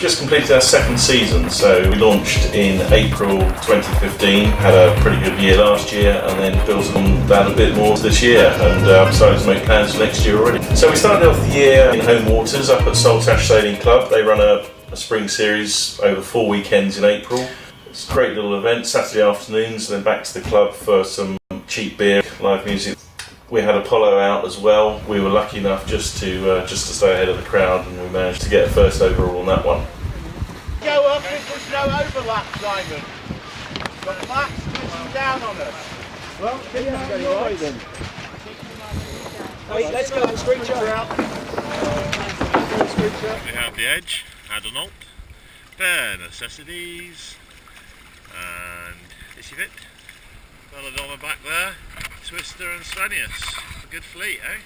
Just completed our second season, so we launched in April 2015, had a pretty good year last year, and then built on that a bit more this year, and decided to make plans for next year already. So we started off the year in home waters up at Saltash Sailing Club. They run a spring series over 4 weekends in April. It's a great little event, Saturday afternoons, and then back to the club for some cheap beer, live music. We had Apollo out as well. We were lucky enough just to stay ahead of the crowd, and we managed to get a first overall on that one. Go up if there's no overlap, Simon. Got Max pushing down on us. Well, keep that your way then. Wait, let's go and screecher out. We have the Edge, Adonalt, Bare Necessities, and Hissy Fit. Belladonna back there, Twister and Scillies. A good fleet, eh?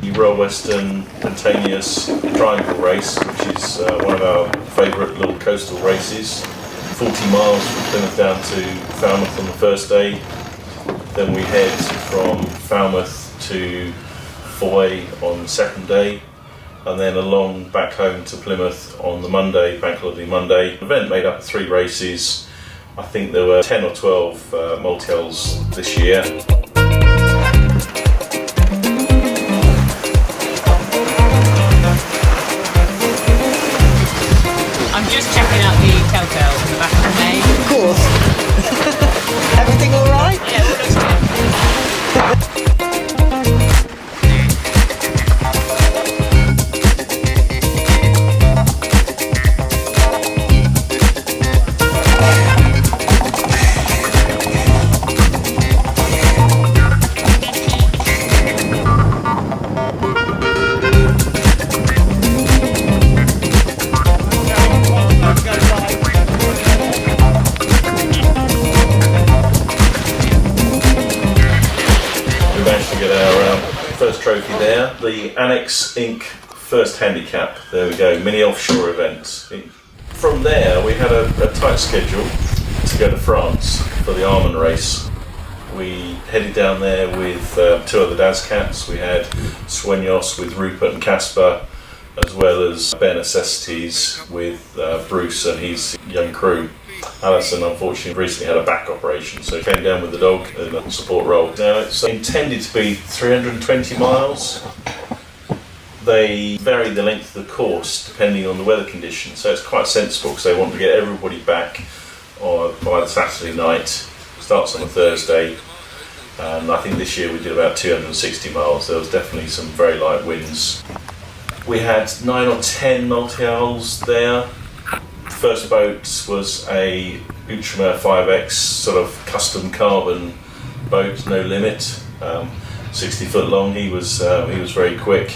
The Royal Western Spontaneous Triangle Race, which is one of our favourite little coastal races. 40 miles from Plymouth down to Falmouth on the first day. Then we head from Falmouth to Foy on the second day, and then along back home to Plymouth on the Monday, Bank Holiday Monday. An event made up of 3 races. I think there were 10 or 12 multi-hulls this year. I'm just checking out the telltales in the back of the main. Of course. Everything all right? Yeah, it looks good. Trophy there, the Annex Inc. First Handicap. There we go, mini offshore event. From there we had a tight schedule to go to France for the Armand race. We headed down there with 2 other Dazcats. We had Sueños with Rupert and Casper, as well as Bare Necessities with Bruce and his young crew. Alison unfortunately recently had a back operation, so came down with the dog in a support role. Now it's intended to be 320 miles. They vary the length of the course depending on the weather conditions, so it's quite sensible because they want to get everybody back by the Saturday night. Starts on a Thursday, and I think this year we did about 260 miles. There was definitely some very light winds. We had 9 or 10 multi-hulls there. First boat was a Ultramar 5X sort of custom carbon boat, no limit, 60 foot long. He was very quick.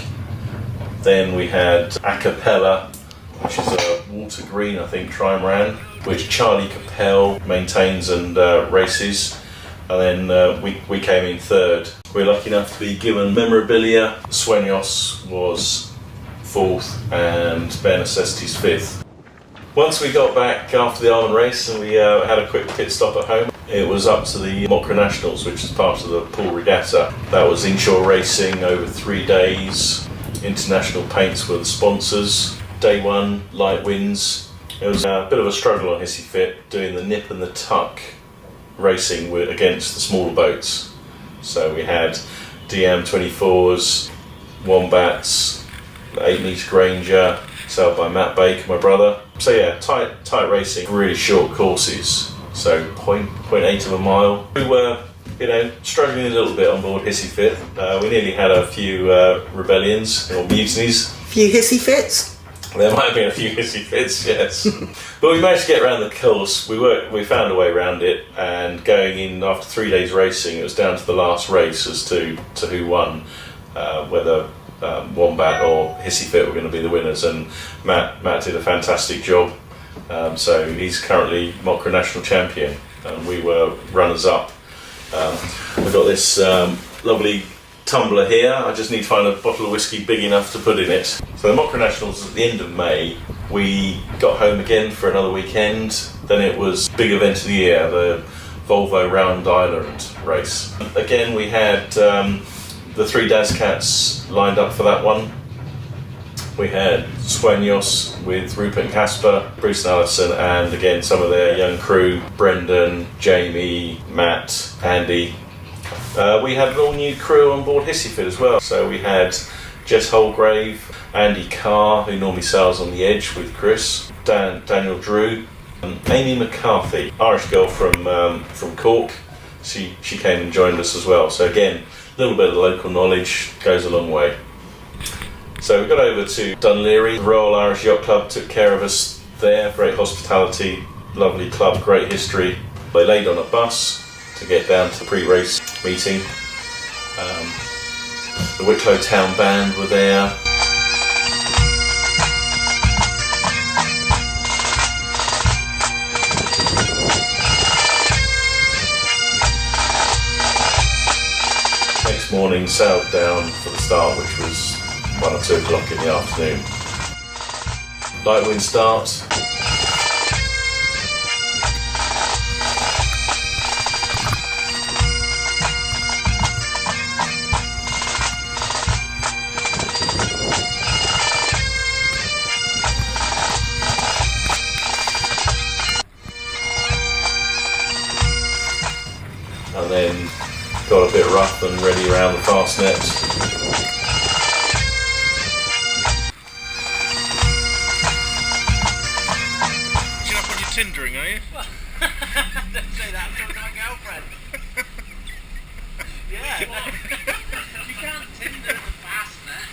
Then we had Acapella, which is a water green, I think, Trimaran, which Charlie Capel maintains and races. And then we came in third. We were lucky enough to be given memorabilia. Sueños was fourth and Bare Necessities fifth. Once we got back after the Armand race and we had a quick pit stop at home, it was up to the MOCRA Nationals, which is part of the pool regatta. That was inshore racing over 3 days. International paints were the sponsors. Day 1, light winds. It was a bit of a struggle on Hissy Fit doing the nip and the tuck racing against the smaller boats. So we had DM 24s, Wombats, 8 metre Granger, sailed by Matt Baker, my brother. So yeah, tight racing, really short courses. So 0.8 of a mile. We were, struggling a little bit on board Hissy Fit. We nearly had a few rebellions or mutinies. Few Hissy Fits? There might have been a few Hissy Fits, yes. But we managed to get around the course. We found a way around it, and going in after 3 days racing, it was down to the last race as to who won, whether Wombat or Hissy Fit were going to be the winners, and Matt did a fantastic job. So he's currently MOCRA National Champion, and we were runners-up. We've got this lovely tumbler here. I just need to find a bottle of whiskey big enough to put in it. So the MOCRA Nationals was at the end of May. We got home again for another weekend. Then it was big event of the year, the Volvo Round Island race. Again, we had the 3 Dazcats lined up for that one. We had Sueños with Rupert and Casper, Bruce and Alison, and again some of their young crew, Brendan, Jamie, Matt, Andy. We had an all-new crew on board Hissy Fit as well. So we had Jess Holgrave, Andy Carr, who normally sails on the Edge with Chris, Daniel Drew, and Amy McCarthy, Irish girl from Cork. She came and joined us as well. So again, a little bit of local knowledge goes a long way. So we got over to Dunleary. The Royal Irish Yacht Club took care of us there. Great hospitality, lovely club, great history. They laid on a bus to get down to the pre-race meeting. The Wicklow Town Band were there. Next morning sailed down for the start, which was 1 or 2 o'clock in the afternoon. Light wind start. And then got a bit rough and ready around the fast net. Tindering, are you? Don't say that, I'm talking to my girlfriend. Yeah. You can't tinder at the fast net.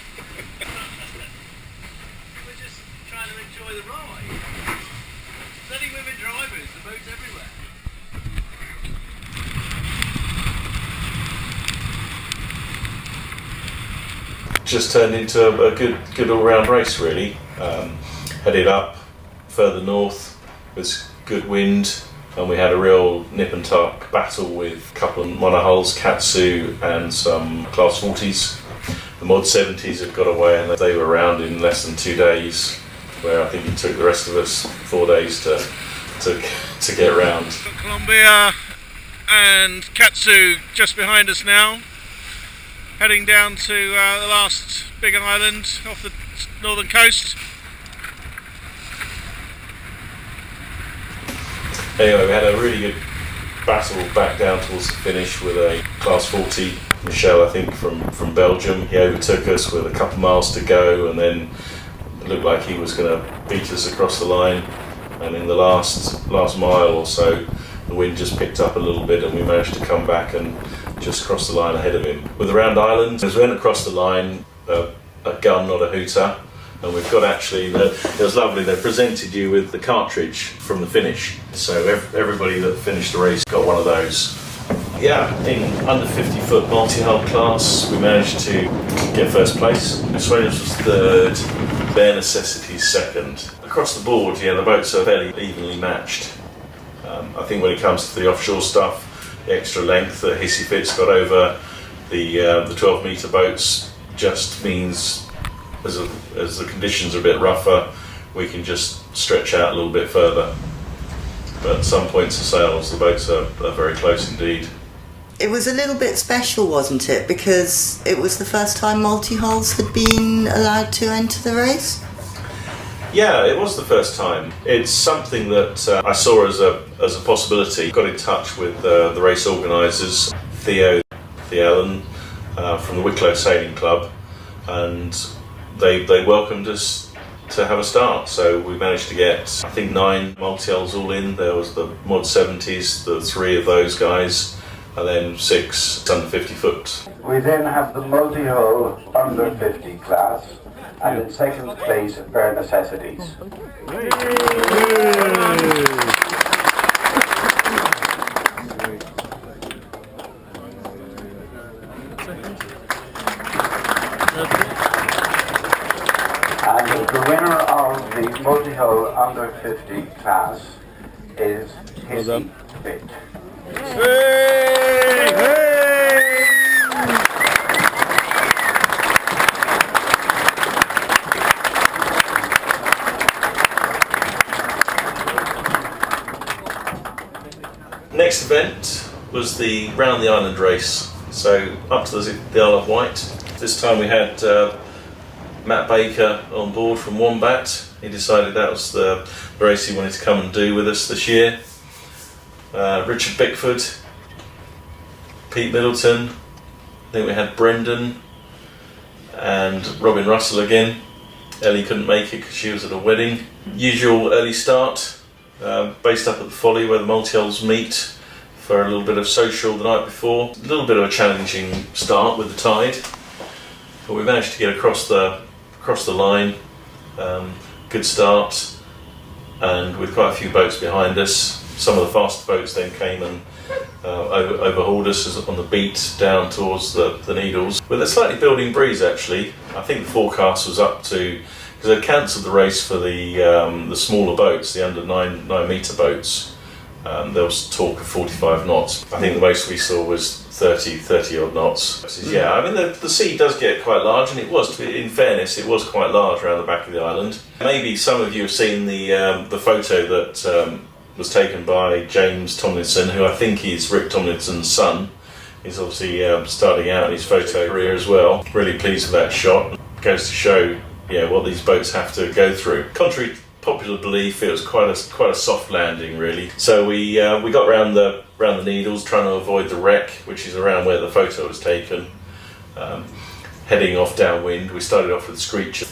We're just trying to enjoy the ride. Bloody women drivers, the boat's everywhere. Just turned into a good all-round race really. Headed up further north. It was good wind, and we had a real nip and tuck battle with a couple of monohulls, Katsu and some Class 40s. The Mod 70s had got away and they were around in less than 2 days, where I think it took the rest of us 4 days to get around. Columbia and Katsu just behind us now, heading down to the last big island off the northern coast. Anyway, we had a really good battle back down towards the finish with a Class 40, Michel I think from Belgium. He overtook us with a couple miles to go, and then it looked like he was going to beat us across the line, and in the last mile or so the wind just picked up a little bit and we managed to come back and just cross the line ahead of him. With the round island, as we went across the line, a gun, not a hooter. And we've got actually, it was lovely, they presented you with the cartridge from the finish. So everybody that finished the race got one of those. Yeah, in under 50 foot multi-hull class, we managed to get first place. Sueños was third, Bare Necessities second. Across the board, yeah, the boats are fairly evenly matched. I think when it comes to the offshore stuff, the extra length that Hissy Fit's got over the 12 metre boats just means as the conditions are a bit rougher, we can just stretch out a little bit further. But at some points of sails, the boats are very close indeed. It was a little bit special, wasn't it? Because it was the first time multi-hulls had been allowed to enter the race? Yeah, it was the first time. It's something that I saw as a possibility. Got in touch with the race organisers, Theo Allen from the Wicklow Sailing Club, and they welcomed us to have a start. So we managed to get, I think, 9 multi-hulls all in. There was the Mod 70s, the 3 of those guys, and then 6 under 50 foot. We then have the multi-hull under 50 class, and in second place Bare Necessities. And the winner of the multi-hull under 50 class is Hissy Fit. Next event was the Round the Island race. So up to the Isle of Wight. This time we had Matt Baker on board from Wombat. He decided that was the race he wanted to come and do with us this year. Richard Bickford, Pete Middleton, I think we had Brendan and Robin Russell again. Ellie couldn't make it because she was at a wedding. Usual early start, based up at the Folly where the multi-hulls meet for a little bit of social the night before. A little bit of a challenging start with the tide, but we managed to get across the line. Good start, and with quite a few boats behind us. Some of the faster boats then came and overhauled us on the beat down towards the Needles. With a slightly building breeze actually. I think the forecast was up to, because they cancelled the race for the smaller boats, the under 9 metre boats. There was talk of 45 knots. I think the most we saw was 30 odd knots. Yeah, I mean the sea does get quite large, and it was, in fairness, it was quite large around the back of the island. Maybe some of you have seen the photo that was taken by James Tomlinson, who I think is Rick Tomlinson's son. He's obviously starting out in his photo career as well. Really pleased with that shot. Goes to show, what these boats have to go through. Contrary to popular belief, it was quite a soft landing really. So we got round the Needles, trying to avoid the wreck, which is around where the photo was taken. Heading off downwind, we started off with Screech.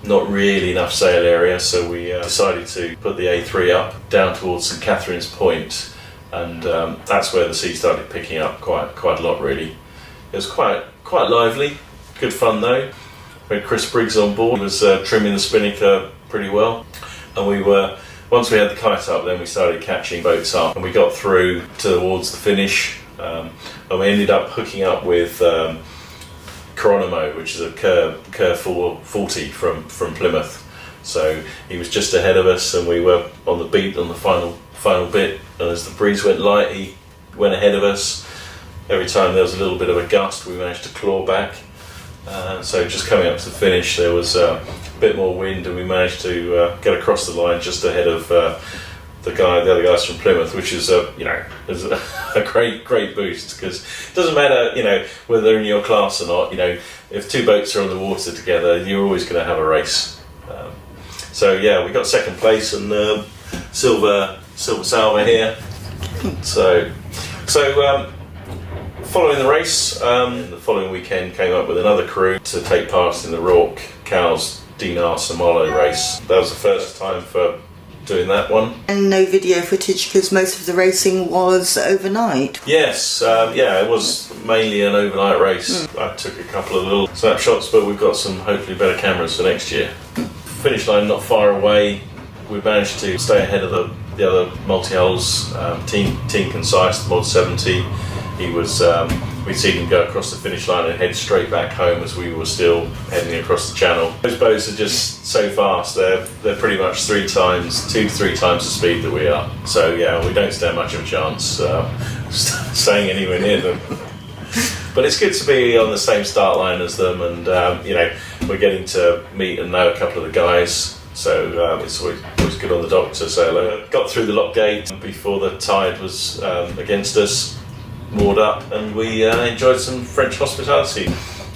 Not really enough sail area, so we decided to put the A3 up down towards St Catherine's Point, and that's where the sea started picking up quite a lot really. It was quite lively, good fun though. We had Chris Briggs on board. He was trimming the spinnaker pretty well, and once we had the kite up, then we started catching boats up, and we got through towards the finish, and we ended up hooking up with Coronimo, which is a Kerr 440 from Plymouth. So he was just ahead of us, and we were on the beat on the final bit, and as the breeze went light, he went ahead of us. Every time there was a little bit of a gust, we managed to claw back. So just coming up to the finish, there was a bit more wind, and we managed to get across the line just ahead of the other guys from Plymouth, which is a great boost, because it doesn't matter whether they're in your class or not. If two boats are on the water together, you're always going to have a race. So yeah, we got second place, and silver salver here. So following the race, the following weekend came up with another crew to take part in the RORC Cows Dinard Malo race. That was the first time for doing that one. And no video footage because most of the racing was overnight. Yes, it was mainly an overnight race. I took a couple of little snapshots, but we've got some hopefully better cameras for next year. Finish line not far away. We managed to stay ahead of the other multi-hulls. Team Concise, Mod 70. We'd seen him go across the finish line and head straight back home as we were still heading across the channel. Those boats are just so fast. They're pretty much 2 to 3 times the speed that we are. So yeah, we don't stand much of a chance staying anywhere near them. But it's good to be on the same start line as them, and we're getting to meet and know a couple of the guys. So it's always good on the dock to say hello. Got through the lock gate before the tide was against us, moored up, and we enjoyed some French hospitality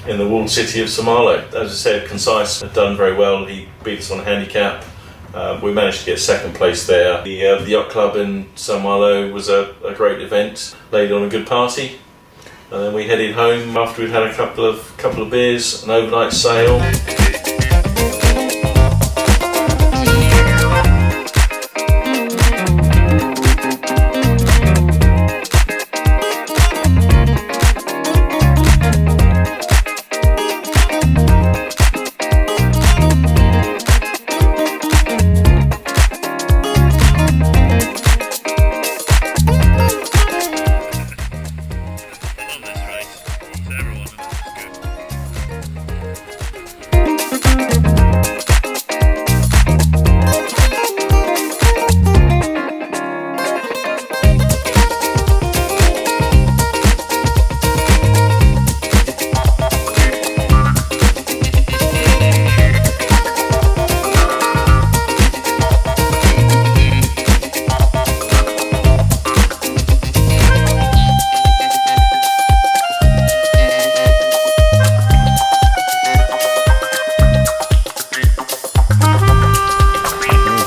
in the walled city of Malo. As I said, Concise had done very well. He beat us on handicap. We managed to get second place there. The yacht club in Malo was a great event. Laid on a good party, and then we headed home after we'd had a couple of beers, an overnight sail. I love this race. Everyone in it is good.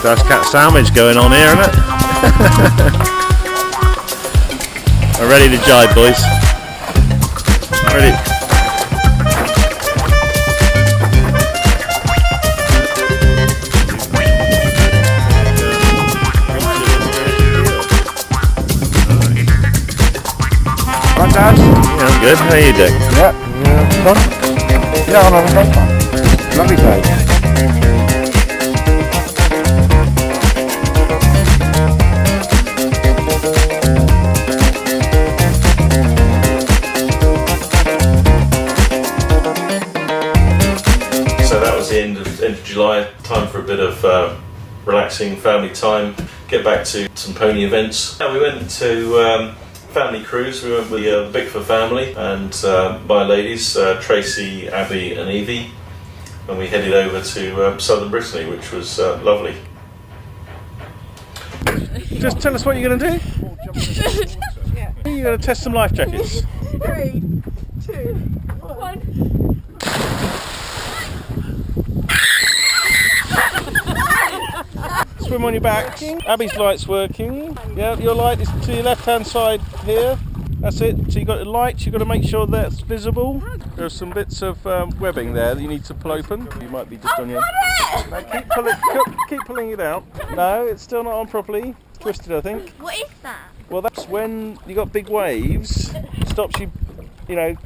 Dazcat sandwich going on here, isn't it? I'm ready to jibe, boys. Ready. Right, Dad? Yeah, I'm good. How are you, Dick? Yeah. Fun? Yeah, I'm having great fun. Lovely day. So that was the end of July. Time for a bit of relaxing family time. Get back to some pony events. We went to family cruise. We went with the Bickford family and my ladies, Tracy, Abby and Evie, and we headed over to southern Brittany, which was lovely. Just tell us what you're going to do. You're going to test some life jackets. 3, 2, 1. Swim on your back. Abby's light's working. Yeah, your light is to your left hand side here. That's it. So you've got the light, you've got to make sure that's visible. There's some bits of webbing there that you need to pull open. You might be just on your... No, keep pulling it out. No, it's still not on properly. Twisted, I think. What is that? Well, that's when you got big waves. Stops you,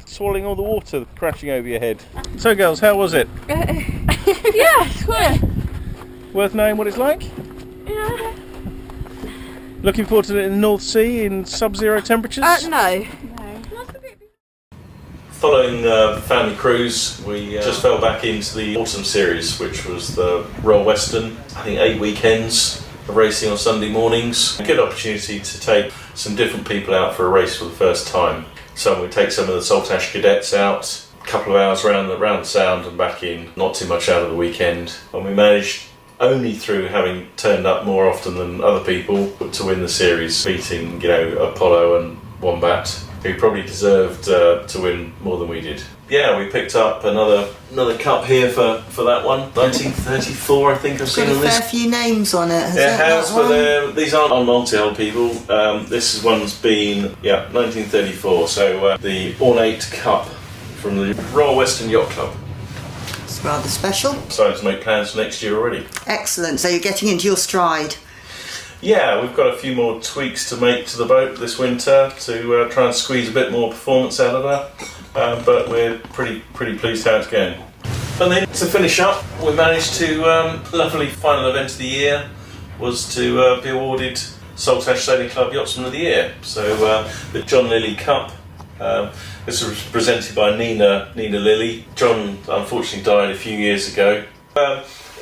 swallowing all the water crashing over your head. So girls, how was it? Yeah, it's good. Worth knowing what it's like? Yeah. Looking forward to it in the North Sea in sub-zero temperatures? No. Following the family cruise, we just fell back into the autumn series, which was the Royal Western. I think 8 weekends of racing on Sunday mornings. A good opportunity to take some different people out for a race for the first time. So we take some of the Saltash cadets out, a couple of hours around the sound and back in, not too much out of the weekend. And we managed, only through having turned up more often than other people, to win the series, beating Apollo and Wombat, who probably deserved to win more than we did. Yeah, we picked up another cup here for that one. 1934, I think I've seen Got on a fair this. few names on it. It has, but these aren't on Multihull, people. This one's been 1934. So the ornate cup from the Royal Western Yacht Club. It's rather special. Starting to make plans for next year already. Excellent. So you're getting into your stride. Yeah, we've got a few more tweaks to make to the boat this winter to try and squeeze a bit more performance out of her, but we're pretty pleased how it's going. And then to finish up, we managed to, luckily, final event of the year was to be awarded Saltash Sailing Club Yachtsman of the Year. So the John Lilly Cup. This was presented by Nina Lilly. John unfortunately died a few years ago.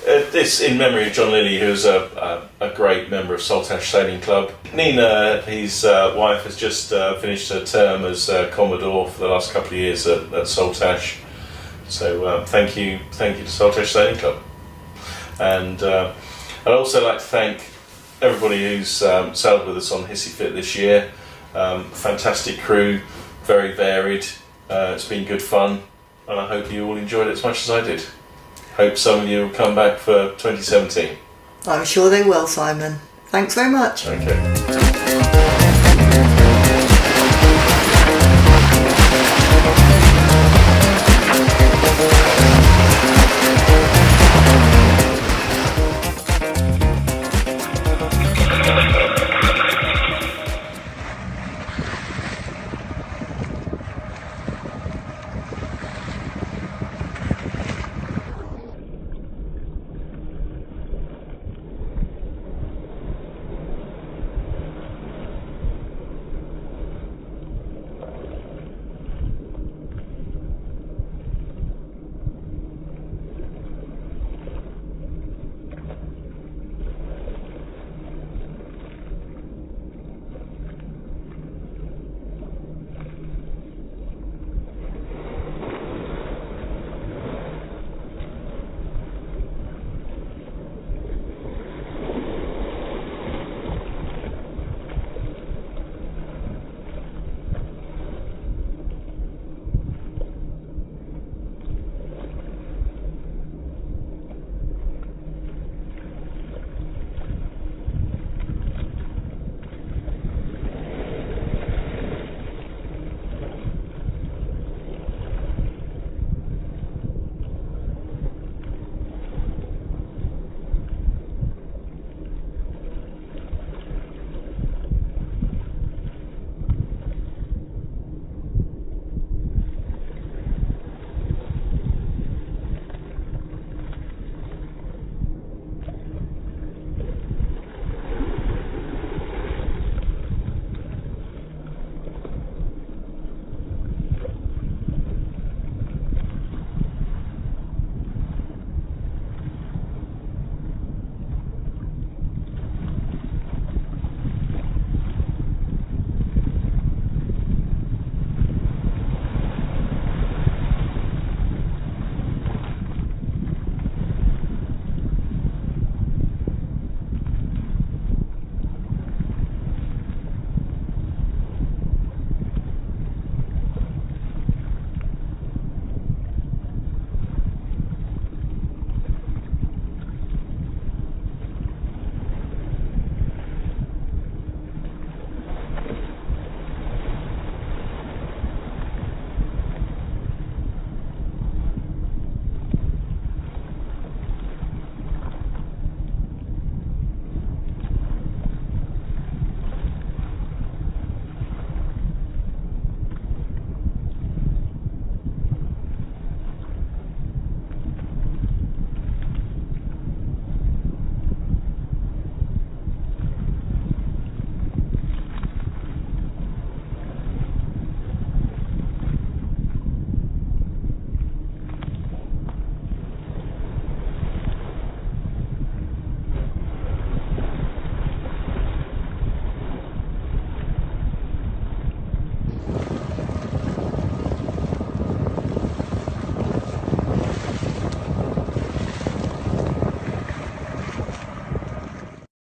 This in memory of John Lilly, who's a great member of Saltash Sailing Club. Nina, his wife, has just finished her term as Commodore for the last couple of years at Saltash. So thank you to Saltash Sailing Club. And I'd also like to thank everybody who's sailed with us on Hissy Fit this year. Fantastic crew, very varied. It's been good fun, and I hope you all enjoyed it as much as I did. Hope some of you will come back for 2017. I'm sure they will, Simon. Thanks very much. Okay.